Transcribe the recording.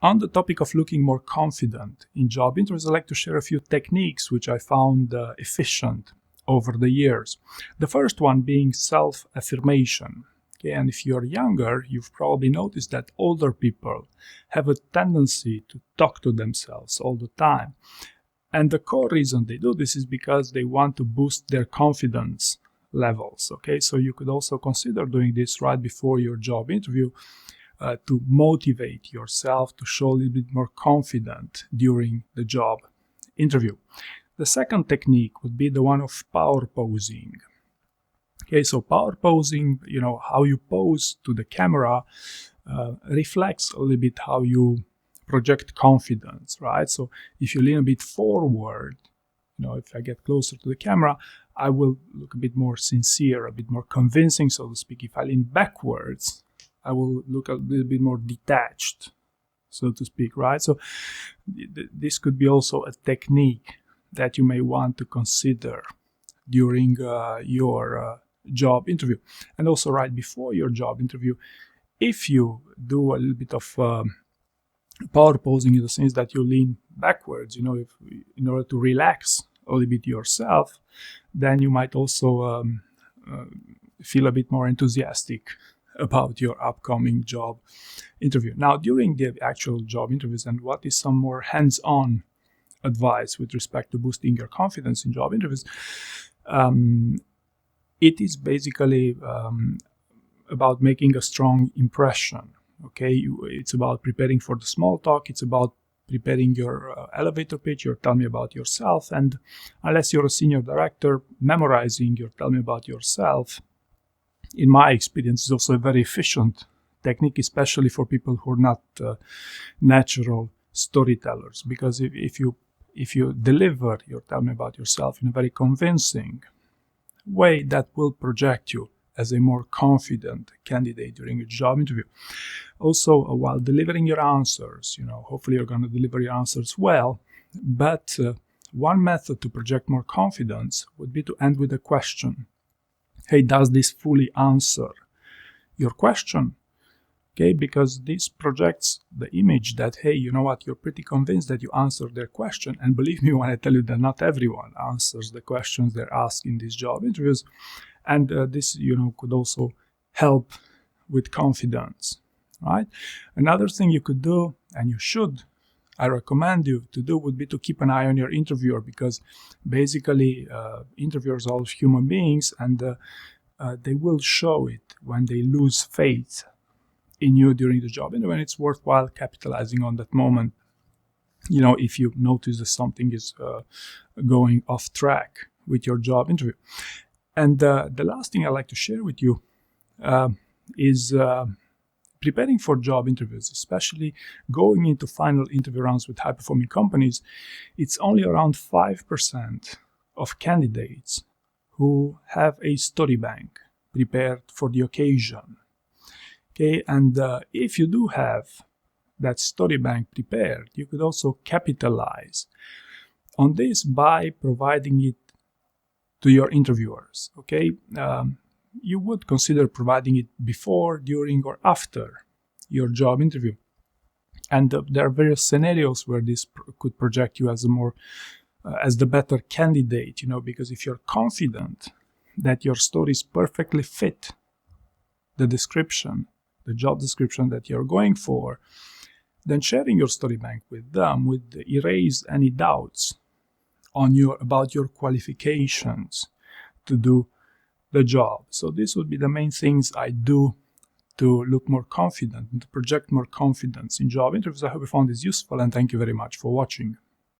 On the topic of looking more confident in job interviews, I'd like to share a few techniques which I found efficient over the years. The first one being self-affirmation. Okay, and if you're younger, you've probably noticed that older people have a tendency to talk to themselves all the time. And the core reason they do this is because they want to boost their confidence levels. Okay, so you could also consider doing this right before your job interview to motivate yourself to show a little bit more confident during the job interview. The second technique would be the one of power posing. Okay, so power posing, how you pose to the camera reflects a little bit how you project confidence, right? So if you lean a bit forward, if I get closer to the camera, I will look a bit more sincere, a bit more convincing, so to speak. If I lean backwards, I will look a little bit more detached, so to speak, right? So this could be also a technique that you may want to consider during your job interview. And also right before your job interview, if you do a little bit of power posing in the sense that you lean backwards, in order to relax a little bit yourself, then you might also feel a bit more enthusiastic about your upcoming job interview. Now, during the actual job interviews, and what is some more hands-on advice with respect to boosting your confidence in job interviews, it is basically about making a strong impression. Okay, it's about preparing for the small talk. It's about preparing your elevator pitch, your tell me about yourself. And unless you're a senior director, memorizing your tell me about yourself, in my experience, is also a very efficient technique, especially for people who are not natural storytellers. Because if you deliver your tell me about yourself in a very convincing way, that will project you as a more confident candidate during a job interview. Also, while delivering your answers, hopefully you're going to deliver your answers well, but one method to project more confidence would be to end with a question. Hey, does this fully answer your question? Okay, because this projects the image that, hey, you know what, you're pretty convinced that you answered their question. And believe me when I tell you that not everyone answers the questions they're asked in these job interviews. And this, could also help with confidence, right? Another thing you could do, and you should, I recommend you to do, would be to keep an eye on your interviewer, because basically interviewers are all human beings, and they will show it when they lose faith in you during the job interview, and it's worthwhile capitalizing on that moment, if you notice that something is going off track with your job interview. And the last thing I'd like to share with you is preparing for job interviews, especially going into final interview rounds with high-performing companies. It's only around 5% of candidates who have a story bank prepared for the occasion. Okay, and if you do have that story bank prepared, you could also capitalize on this by providing it to your interviewers. Okay, you would consider providing it before, during, or after your job interview. And there are various scenarios where this could project you as as the better candidate, because if you're confident that your stories perfectly fit the job description that you're going for, then sharing your story bank with them would erase any doubts about your qualifications to do the job. So this would be the main things I do to look more confident and to project more confidence in job interviews. I hope you found this useful, and thank you very much for watching.